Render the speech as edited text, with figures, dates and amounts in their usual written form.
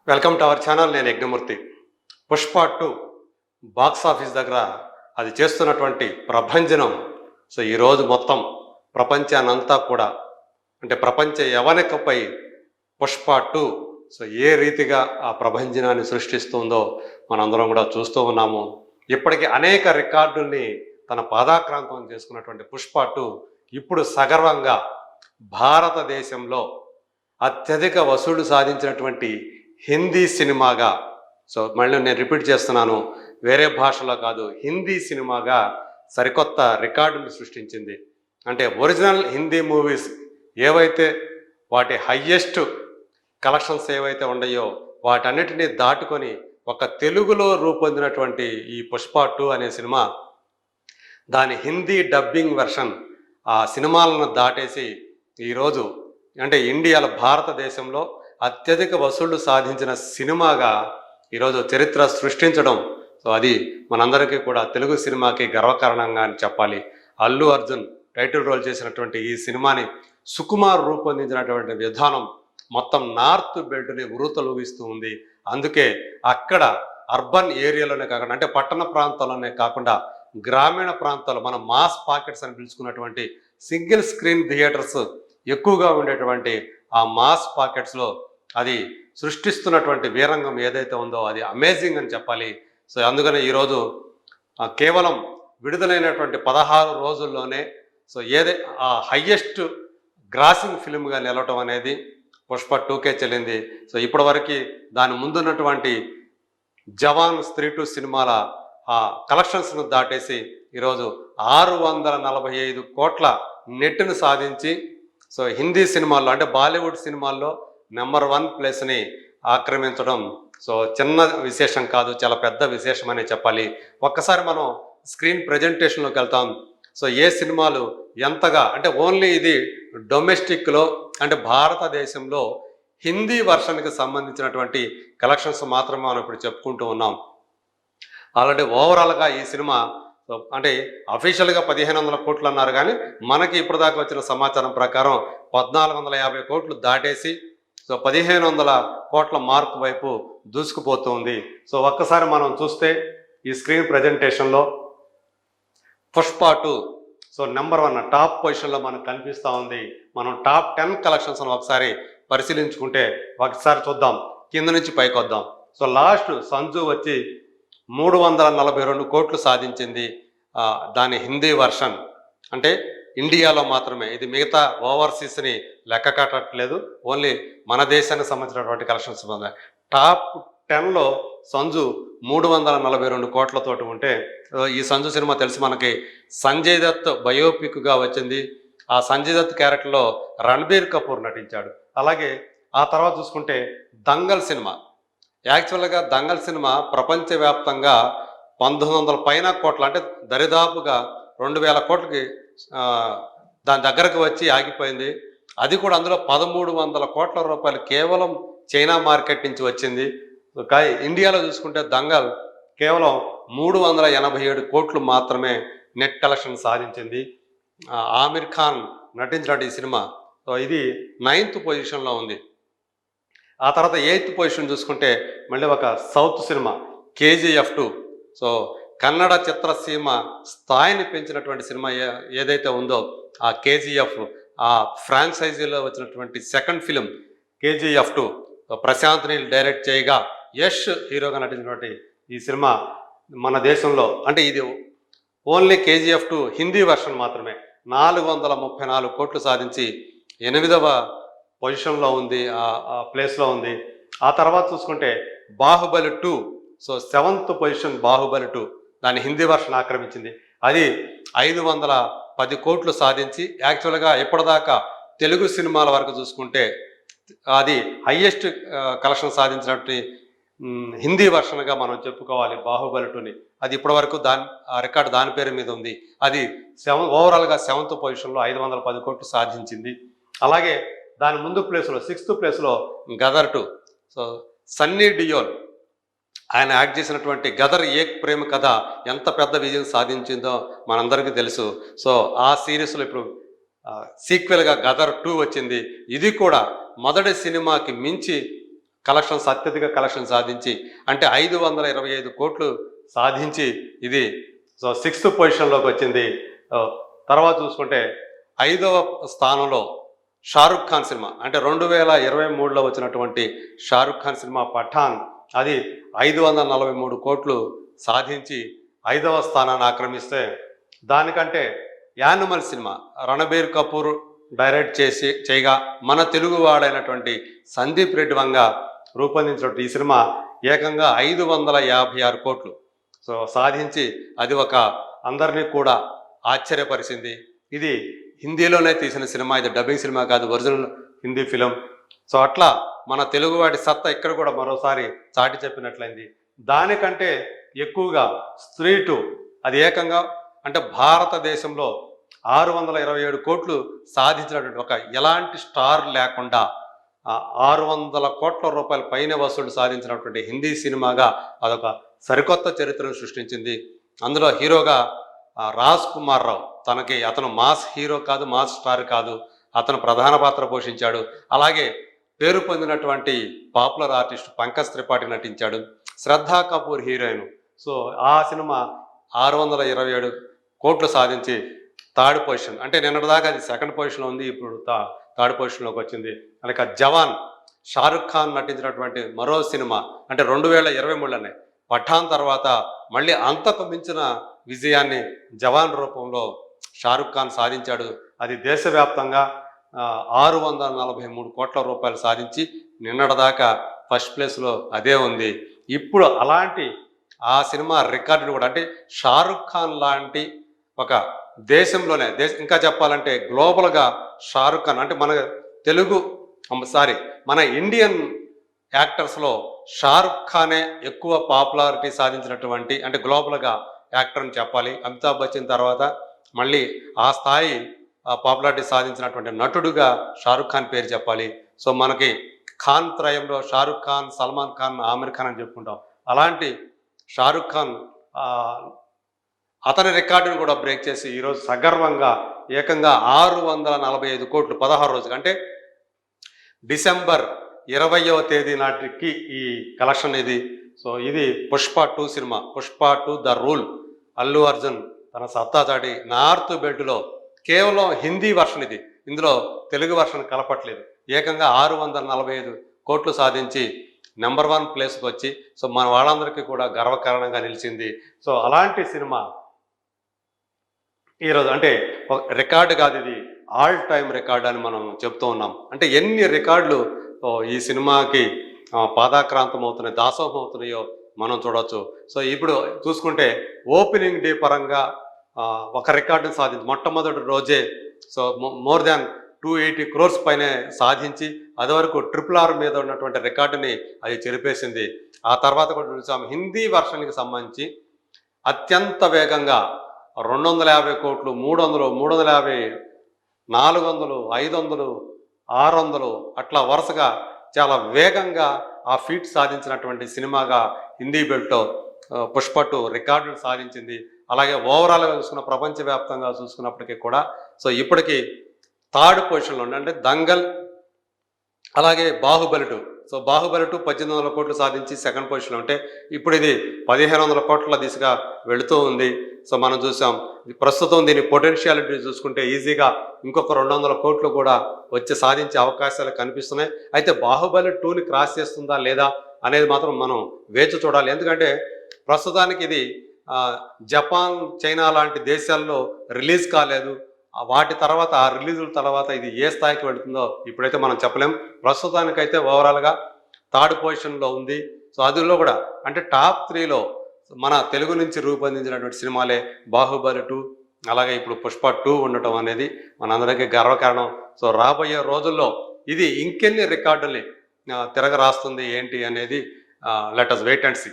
Welcome to our channel. నేను Yagnamurthy. Pushpa 2 box office దగ్గర అది చేస్తున్నటువంటి ప్రభంజనం. ఈరోజు మొత్తం ప్రపంచానంతా కూడా అంటే ప్రపంచ యవనికపై పుష్ప 2 ఏ రీతిగా ఆ ప్రభంజనాన్ని సృష్టిస్తుందో మనందరం కూడా చూస్తూ ఉన్నాము. ఇప్పటికీ అనేక రికార్డుల్ని తన పాదాక్రాంతం చేసుకున్నటువంటి పుష్ప 2 ఇప్పుడు సగర్వంగా భారతదేశంలో అత్యధిక వసూళ్లు సాధించినటువంటి హిందీ సినిమాగా, మళ్ళీ నేను రిపీట్ చేస్తున్నాను, వేరే భాషలో కాదు, హిందీ సినిమాగా సరికొత్త రికార్డును సృష్టించింది. అంటే ఒరిజినల్ హిందీ మూవీస్ ఏవైతే వాటి హయ్యెస్ట్ కలెక్షన్స్ ఏవైతే ఉన్నాయో వాటన్నిటినీ దాటుకొని ఒక తెలుగులో రూపొందినటువంటి ఈ పుష్ప 2 అనే సినిమా దాని హిందీ డబ్బింగ్ వెర్షన్ ఆ సినిమాలను దాటేసి ఈరోజు అంటే ఇండియాలో భారతదేశంలో అత్యధిక వసూళ్లు సాధించిన సినిమాగా ఈరోజు చరిత్ర సృష్టించడం, అది మనందరికీ కూడా తెలుగు సినిమాకి గర్వకారణంగా అని చెప్పాలి. అల్లు అర్జున్ టైటిల్ రోల్ చేసినటువంటి ఈ సినిమాని సుకుమార్ రూపొందించినటువంటి విధానం మొత్తం నార్త్ బెల్ట్ని ఉరుతలూగిస్తూ ఉంది. అందుకే అక్కడ అర్బన్ ఏరియాలోనే కాకుండా అంటే పట్టణ ప్రాంతాల్లోనే కాకుండా గ్రామీణ ప్రాంతాల్లో మన మాస్ పాకెట్స్ అని పిలుచుకున్నటువంటి సింగిల్ స్క్రీన్ థియేటర్స్ ఎక్కువగా ఉండేటువంటి ఆ మాస్ పాకెట్స్లో అది సృష్టిస్తున్నటువంటి వీరంగం ఏదైతే ఉందో అది అమేజింగ్ అని చెప్పాలి. అందుకని ఈరోజు కేవలం విడుదలైనటువంటి 16 రోజుల్లోనే ఆ హయ్యెస్ట్ గ్రాసింగ్ ఫిల్మ్గా నిలవటం అనేది పుష్ప 2కే చెల్లింది. ఇప్పటివరకు దాని ముందున్నటువంటి జవాన్, స్త్రీ 2 సినిమాల ఆ కలెక్షన్స్ను దాటేసి ఈరోజు 645 కోట్ల నెట్ను సాధించి హిందీ సినిమాల్లో అంటే బాలీవుడ్ సినిమాల్లో నెంబర్ 1 ప్లేస్ని ఆక్రమించడం చిన్న విశేషం కాదు, చాలా పెద్ద విశేషం అనే చెప్పాలి. ఒక్కసారి మనం స్క్రీన్ ప్రజెంటేషన్లోకి వెళ్తాం. ఏ సినిమాలు ఎంతగా అంటే ఓన్లీ ఇది డొమెస్టిక్లో అంటే భారతదేశంలో హిందీ వర్షన్కి సంబంధించినటువంటి కలెక్షన్స్ మాత్రమే మనం ఇప్పుడు చెప్పుకుంటూ ఉన్నాం. ఆల్రెడీ ఓవరాల్గా ఈ సినిమా అంటే అఫీషియల్గా 1500 కోట్లు అన్నారు, కానీ మనకి ఇప్పటిదాకా వచ్చిన సమాచారం ప్రకారం 1450 కోట్లు దాటేసి 1500 కోట్ల మార్క్ వైపు దూసుకుపోతుంది. ఒక్కసారి మనం చూస్తే ఈ స్క్రీన్ ప్రజెంటేషన్లో పుష్ప 2 నెంబర్ 1 టాప్ పొజిషన్లో మనకు కనిపిస్తూ ఉంది. మనం టాప్ 10 కలెక్షన్స్ ఒకసారి పరిశీలించుకుంటే ఒకసారి చూద్దాం, కింద నుంచి పైకి వద్దాం. లాస్ట్ సంజు వచ్చి 342 కోట్లు సాధించింది. దాని హిందీ వర్షన్ అంటే ఇండియాలో మాత్రమే, ఇది మిగతా ఓవర్సీస్ని లెక్క కట్టట్లేదు, ఓన్లీ మన దేశానికి సంబంధించినటువంటి కలెక్షన్స్. టాప్ 10లో సంజు 342 కోట్లతోటి ఉంటే ఈ సంజు సినిమా తెలిసి మనకి సంజయ్ దత్ బయోపిక్గా వచ్చింది. ఆ సంజయ్ దత్ క్యారెక్టర్లో రణబీర్ కపూర్ నటించాడు. అలాగే ఆ తర్వాత చూసుకుంటే దంగల్ సినిమా, యాక్చువల్గా దంగల్ సినిమా ప్రపంచవ్యాప్తంగా 1900 పైన కోట్ల అంటే దరిదాపుగా 2000 కోట్లకి దాని దగ్గరకు వచ్చి ఆగిపోయింది. అది కూడా అందులో 1300 కోట్ల రూపాయలు కేవలం చైనా మార్కెట్ నుంచి వచ్చింది. ఇండియాలో చూసుకుంటే దంగల్ కేవలం 387 కోట్లు మాత్రమే నెట్ కలెక్షన్ సాధించింది. ఆమిర్ ఖాన్ నటించిన ఈ సినిమా ఇది 9th పొజిషన్లో ఉంది. ఆ తర్వాత 8th పొజిషన్ చూసుకుంటే మళ్ళీ ఒక సౌత్ సినిమా KGF 2. కన్నడ చిత్రసీమ స్థాయిని పెంచినటువంటి సినిమా ఏదైతే ఉందో ఆ KGF, ఆ ఫ్రాంచైజీలో వచ్చినటువంటి second film KGF 2 Prashanth Neel direct చేయగా యష్ హీరోగా నటించినటువంటి ఈ సినిమా మన దేశంలో అంటే ఇది ఓన్లీ KGF 2 హిందీ వర్షన్ మాత్రమే 434 కోట్లు సాధించి 8వ పొజిషన్లో ఉంది, ఆ ప్లేస్లో ఉంది. ఆ తర్వాత చూసుకుంటే బాహుబలి 2, 7th పొజిషన్ బాహుబలి 2 దాని హిందీ వర్షన్ ఆక్రమించింది. అది 510 కోట్లు సాధించి యాక్చువల్గా ఇప్పటిదాకా తెలుగు సినిమాల వరకు చూసుకుంటే అది హయ్యెస్ట్ కలెక్షన్ సాధించినట్టు హిందీ వర్షన్గా మనం చెప్పుకోవాలి బాహుబలి 2ని. అది ఇప్పటివరకు ఆ రికార్డు దాని పేరు మీద ఉంది. అది ఓవరాల్గా 7th పొజిషన్లో 510 కోట్లు సాధించింది. అలాగే దాని ముందు ప్లేస్లో 6th ప్లేస్లో గదర్ 2. సన్నీ డియోల్ ఆయన యాక్ట్ చేసినటువంటి గదర్ ఏక్ ప్రేమ కథ ఎంత పెద్ద విజయం సాధించిందో మనందరికీ తెలుసు. ఆ సిరీస్లో ఇప్పుడు సీక్వెల్గా గదర్ 2 వచ్చింది. ఇది కూడా మొదటి సినిమాకి మించి కలెక్షన్స్ అత్యధిక కలెక్షన్ సాధించి అంటే 525 కోట్లు సాధించి ఇది సో 6th పొజిషన్లోకి వచ్చింది. తర్వాత చూసుకుంటే 5వ స్థానంలో షారుఖ్ ఖాన్ సినిమా అంటే 2023లో వచ్చినటువంటి షారుఖ్ ఖాన్ సినిమా పఠాన్, అది 543 కోట్లు సాధించి 5వ స్థానాన్ని ఆక్రమిస్తే, దానికంటే animal cinema Ranbir Kapoor direct చేయగా మన తెలుగు వాడైనటువంటి సందీప్ రెడ్డి వంగ రూపొందించినటువంటి ఈ సినిమా ఏకంగా 556 కోట్లు సో సాధించి అది ఒక అందరినీ కూడా ఆశ్చర్యపరిచింది. ఇది హిందీలోనే తీసిన సినిమా, ఇది డబ్బింగ్ సినిమా కాదు, ఒరిజినల్ హిందీ ఫిలిం. సో అట్లా మన తెలుగువాడి సత్తా ఇక్కడ కూడా మరోసారి చాటి చెప్పినట్లయింది. దానికంటే ఎక్కువగా స్త్రీ 2 అది ఏకంగా అంటే భారతదేశంలో 627 కోట్లు సాధించినటువంటి ఒక ఎలాంటి స్టార్ లేకుండా 600 కోట్ల రూపాయల పైన వసూలు సాధించినటువంటి హిందీ సినిమాగా అదొక సరికొత్త చరిత్రను సృష్టించింది. అందులో హీరోగా రాజ్ కుమార్ రావు, అతను మాస్ హీరో కాదు, మాస్ స్టార్ కాదు, అతను ప్రధాన పాత్ర పోషించాడు. అలాగే పేరు పొందినటువంటి పాపులర్ ఆర్టిస్ట్ పంకజ్ త్రిపాఠి నటించాడు. శ్రద్ధా కపూర్ హీరోయిన్. సో ఆ సినిమా 627 కోట్లు సాధించి 3rd పొజిషన్, అంటే నిన్నటిదాకా అది 2nd పొజిషన్లో ఉంది, ఇప్పుడు 3rd పొజిషన్లోకి వచ్చింది. అలాగే జవాన్ షారుఖ్ ఖాన్ నటించినటువంటి మరో సినిమా అంటే 2023లోనే పఠాన్ తర్వాత మళ్ళీ అంతకు మించిన విజయాన్ని జవాన్ రూపంలో షారుఖ్ ఖాన్ సాధించాడు. అది దేశవ్యాప్తంగా 643 కోట్ల రూపాయలు సాధించి నిన్నటిదాకా ఫస్ట్ ప్లేస్లో అదే ఉంది. ఇప్పుడు అలాంటి ఆ సినిమా రికార్డును కూడా అంటే షారుఖ్ ఖాన్ లాంటి ఒక దేశంలోనే ఇంకా చెప్పాలంటే గ్లోబల్గా షారుఖ్ ఖాన్ అంటే మన ఇండియన్ యాక్టర్స్లో షారుఖ్ ఖానే ఎక్కువ పాపులారిటీ సాధించినటువంటి అంటే గ్లోబల్గా యాక్టర్ అని చెప్పాలి. అమితాబ్ బచ్చన్ తర్వాత మళ్ళీ ఆ స్థాయి పాపులారిటీ సాధించినటువంటి నటుడుగా షారుఖ్ ఖాన్ పేరు చెప్పాలి. సో మనకి ఖాన్ త్రయంలో షారుఖ్ ఖాన్, సల్మాన్ ఖాన్, ఆమిర్ ఖాన్ అని చెప్పుకుంటాం. అలాంటి షారుఖ్ ఖాన్ అతని రికార్డును కూడా బ్రేక్ చేసి ఈరోజు సగర్వంగా ఏకంగా 645 కోట్లు 16 రోజులు అంటే డిసెంబర్ 20వ తేదీ నాటికి ఈ కలెక్షన్ ఇది. సో ఇది Pushpa 2 cinema, Pushpa 2 the rule. Allu Arjun తన సత్తా చాటి నార్త్ బెల్ట్లో కేవలం హిందీ వర్షన్ ఇది, ఇందులో తెలుగు వర్షన్ కలపట్లేదు, ఏకంగా 645 కోట్లు సాధించి నెంబర్ 1 ప్లేస్కి వచ్చి సో మన వాళ్ళందరికీ కూడా గర్వకారణంగా నిలిచింది. సో అలాంటి సినిమా ఈరోజు అంటే ఒక రికార్డు కాదు, ఇది ఆల్ టైమ్ రికార్డు అని మనం చెప్తూ ఉన్నాం. అంటే ఎన్ని రికార్డులు ఈ సినిమాకి పాదాక్రాంతం అవుతున్నాయి, దాసోహం అవుతున్నాయో మనం చూడవచ్చు. సో ఇప్పుడు చూసుకుంటే ఓపెనింగ్ డే పరంగా ఒక రికార్డుని సాధించి మొట్టమొదటి రోజే సో మోర్ దాన్ 280 crores పైనే సాధించి అది వరకు RRR మీద ఉన్నటువంటి రికార్డుని అది చెరిపేసింది. ఆ తర్వాత కూడా చూసాం హిందీ వర్షన్కి సంబంధించి అత్యంత వేగంగా 250 కోట్లు, 300, 350, 400, 500, 600 అట్లా వరుసగా చాలా వేగంగా ఆ ఫీట్ సాధించినటువంటి సినిమాగా హిందీ బెల్ట్లో పుష్ప 2 రికార్డులు సాధించింది. అలాగే ఓవరాల్గా ప్రపంచవ్యాప్తంగా చూసుకున్నప్పటికీ కూడా సో ఇప్పటికీ 3rd పొజిషన్లో ఉంది. అంటే దంగల్ అలాగే బాహుబలి 2. సో బాహుబలి 2 1800 కోట్లు సాధించి 2nd పొజిషన్లో ఉంటే ఇప్పుడు ఇది 1500 కోట్ల దిశగా వెళుతూ ఉంది. సో మనం చూసాం ప్రస్తుతం దీని పొటెన్షియాలిటీ చూసుకుంటే ఈజీగా ఇంకొక 200 కోట్లు కూడా వచ్చి సాధించే అవకాశాలు కనిపిస్తున్నాయి. అయితే బాహుబలి 2ని క్రాస్ చేస్తుందా లేదా అనేది మాత్రం మనం వేచి చూడాలి. ఎందుకంటే ప్రస్తుతానికి ఇది జపాన్, చైనా లాంటి దేశాల్లో రిలీజ్ కాలేదు. వాటి తర్వాత ఆ రిలీజుల తర్వాత ఇది ఏ స్థాయికి వెళుతుందో ఇప్పుడైతే మనం చెప్పలేం. ప్రస్తుతానికైతే ఓవరాల్గా 3rd పొజిషన్లో ఉంది. సో అందులో కూడా అంటే టాప్ 3లో మన తెలుగు నుంచి రూపొందించినటువంటి సినిమాలే బాహుబలి 2 అలాగే ఇప్పుడు పుష్ప 2 ఉండటం అనేది మనందరికీ గర్వకారణం. సో రాబోయే రోజుల్లో ఇది ఇంకెన్ని రికార్డుల్ని తిరగరాస్తుంది ఏంటి అనేది let us wait and see.